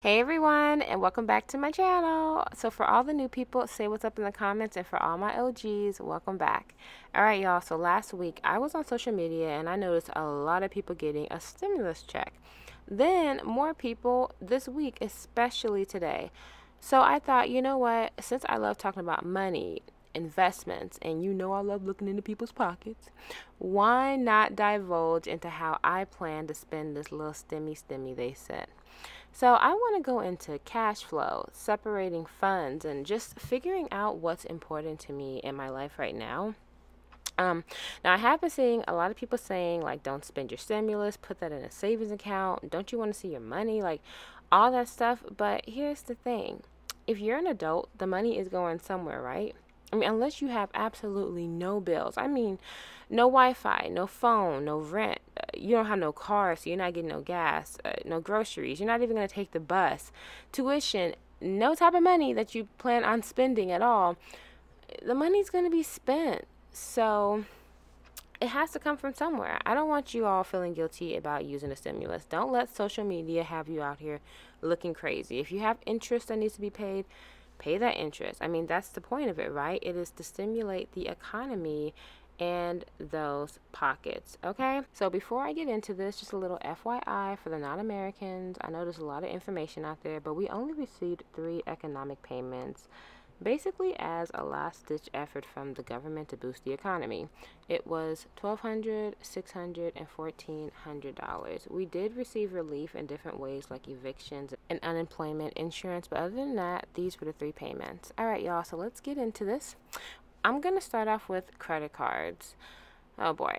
Hey everyone, and welcome back to my channel. So for all the new people, say what's up in the comments, and for all my OGs, welcome back. Alright y'all, so last week I was on social media and I noticed a lot of people getting a stimulus check. Then more people this week, especially today. So I thought, you know what, since I love talking about money, investments, and you know I love looking into people's pockets, why not divulge into how I plan to spend this little stimmy they sent. So I want to go into cash flow, separating funds, and just figuring out what's important to me in my life right now. Now I have been seeing a lot of people saying, like, don't spend your stimulus, put that in a savings account. Don't you want to see your money? Like, all that stuff. But here's the thing. If you're an adult, the money is going somewhere, right? I mean, unless you have absolutely no bills. I mean, no Wi-Fi, no phone, no rent. You don't have no car, so you're not getting no gas, no groceries. You're not even going to take the bus. Tuition, no type of money that you plan on spending at all. The money's going to be spent. So it has to come from somewhere. I don't want you all feeling guilty about using a stimulus. Don't let social media have you out here looking crazy. If you have interest that needs to be paid, pay that interest. I mean, that's the point of it, right? It is to stimulate the economy and those pockets. Okay, so before I get into this, just a little FYI for the non-Americans. I know there's a lot of information out there, but we only received 3 economic payments, basically as a last-ditch effort from the government to boost the economy. It was $1,200, $600, and $1,400. We did receive relief in different ways, like evictions and unemployment insurance, but other than that, these were the 3 payments. All right, y'all, so let's get into this. I'm gonna start off with credit cards. Oh boy.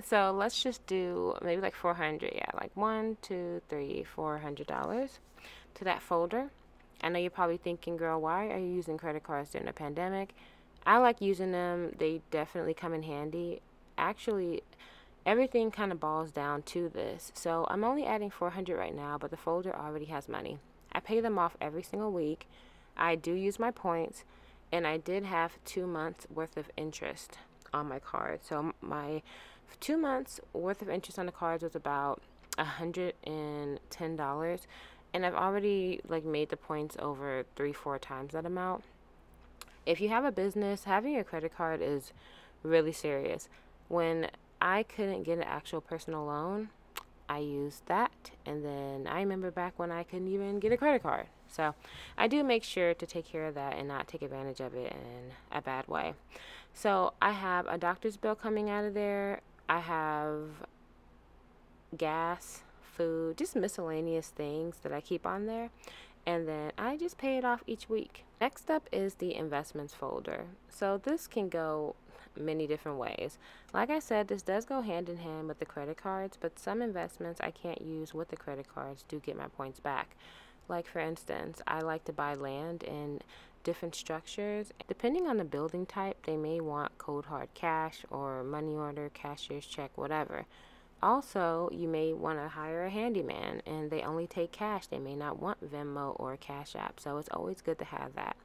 So let's just do maybe like 400. Yeah, like $400 to that folder. I know you're probably thinking, girl, why are you using credit cards during the pandemic? I like using them. They definitely come in handy. Actually, everything kind of boils down to this. So I'm only adding 400 right now, but the folder already has money. I pay them off every single week. I do use my points, and I did have 2 months worth of interest on my card. So my 2 months worth of interest on the cards was about $110, and I've already like made the points over 3-4 times that amount. If you have a business, having a credit card is really serious. When I couldn't get an actual personal loan, I used that, and then I remember back when I couldn't even get a credit card. So I do make sure to take care of that and not take advantage of it in a bad way. So I have a doctor's bill coming out of there. I have gas, food, just miscellaneous things that I keep on there, and then I just pay it off each week. Next up is the investments folder. So this can go many different ways. Like I said, this does go hand in hand with the credit cards, but some investments I can't use with the credit cards do get my points back. Like, for instance, I like to buy land in different structures. Depending on the building type, they may want cold hard cash or money order, cashier's check, whatever. Also, you may want to hire a handyman and they only take cash. They may not want Venmo or Cash App, so it's always good to have that.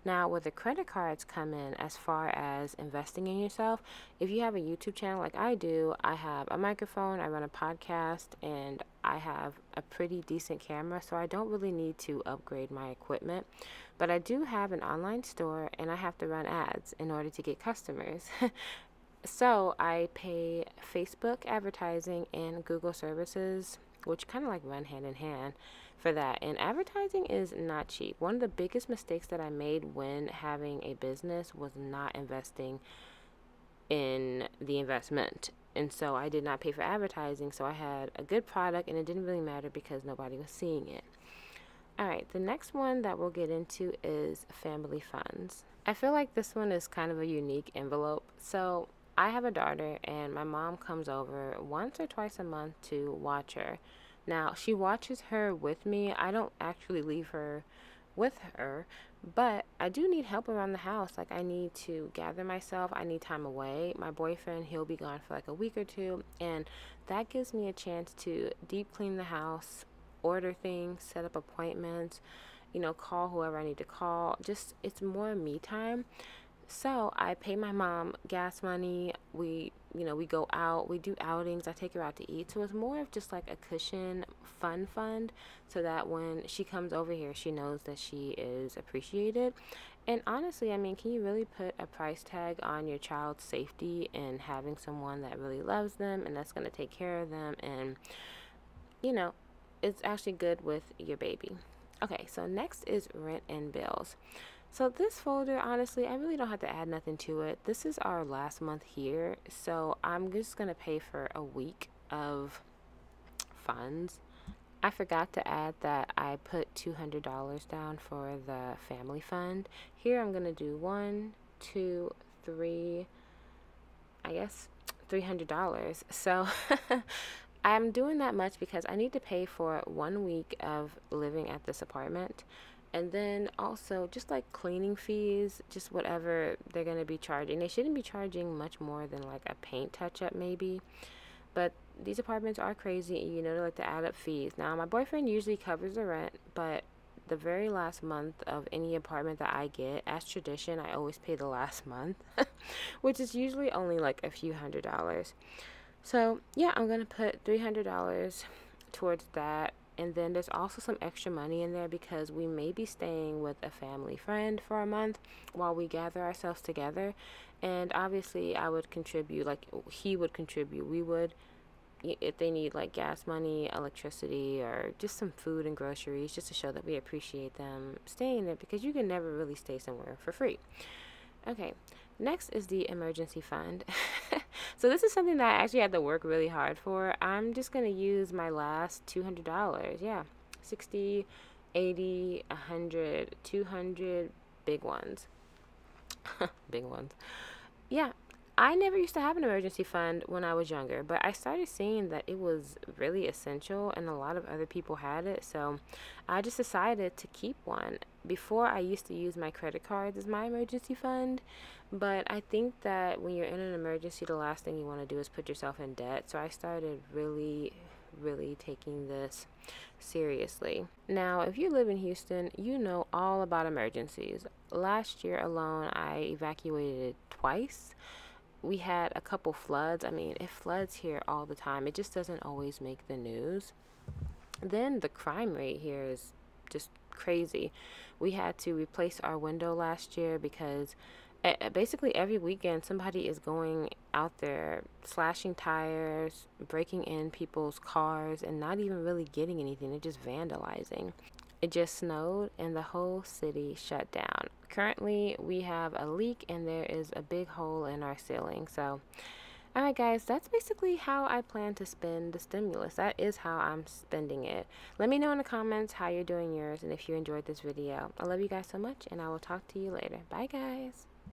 Now, where the credit cards come in as far as investing in yourself, if you have a YouTube channel like I do, I have a microphone, I run a podcast, and I have a pretty decent camera, so I don't really need to upgrade my equipment. But I do have an online store, and I have to run ads in order to get customers. So I pay Facebook advertising and Google services, which kind of like run hand in hand for that. And advertising is not cheap. One of the biggest mistakes that I made when having a business was not investing in the investment. And so I did not pay for advertising. So I had a good product and it didn't really matter because nobody was seeing it. All right, the next one that we'll get into is family funds. I feel like this one is kind of a unique envelope. So I have a daughter, and my mom comes over once or twice a month to watch her. Now, she watches her with me. I don't actually leave her with her, but I do need help around the house. Like, I need to gather myself. I need time away. My boyfriend, he'll be gone for like a week or two, and that gives me a chance to deep clean the house, order things, set up appointments, call whoever I need to call. Just, it's more me time. So I pay my mom gas money. We, you know, we go out, we do outings, I take her out to eat. So it's more of just like a cushion fun fund, so that when she comes over here, she knows that she is appreciated. And honestly, I mean, can you really put a price tag on your child's safety and having someone that really loves them and that's going to take care of them, and, you know, it's actually good with your baby. Okay, so next is rent and bills. So this folder, honestly, I really don't have to add nothing to it. This is our last month here, so I'm just going to pay for a week of funds. I forgot to add that I put $200 down for the family fund. Here I'm going to do 1, 2, 3, I guess $300. So I'm doing that much because I need to pay for 1 week of living at this apartment. And then also just like cleaning fees, just whatever they're going to be charging. They shouldn't be charging much more than like a paint touch up maybe. But these apartments are crazy, and you know, they like to add up fees. Now, my boyfriend usually covers the rent, but the very last month of any apartment that I get, as tradition, I always pay the last month, which is usually only like a few $100s. So, yeah, I'm going to put $300 towards that. And then there's also some extra money in there because we may be staying with a family friend for a month while we gather ourselves together. And obviously, I would contribute, like he would contribute. We would, if they need like gas money, electricity, or just some food and groceries, just to show that we appreciate them staying there, because you can never really stay somewhere for free. Okay, next is the emergency fund. So this is something that I actually had to work really hard for. I'm just going to use my last $200. Yeah, 60, 80, 100, 200, big ones. Big ones. Yeah, I never used to have an emergency fund when I was younger, but I started seeing that it was really essential and a lot of other people had it, so I just decided to keep one. Before, I used to use my credit cards as my emergency fund, but I think that when you're in an emergency, the last thing you want to do is put yourself in debt, so I started really taking this seriously. Now, if you live in Houston, you know all about emergencies. Last year alone, I evacuated twice. We had a couple floods. I mean, it floods here all the time. It just doesn't always make the news. Then the crime rate here is just crazy. We had to replace our window last year because basically every weekend somebody is going out there slashing tires, breaking in people's cars, and not even really getting anything. They're just vandalizing. It just snowed and the whole city shut down. Currently, we have a leak and there is a big hole in our ceiling. So, alright guys, that's basically how I plan to spend the stimulus. That is how I'm spending it. Let me know in the comments how you're doing yours and if you enjoyed this video. I love you guys so much, and I will talk to you later. Bye guys.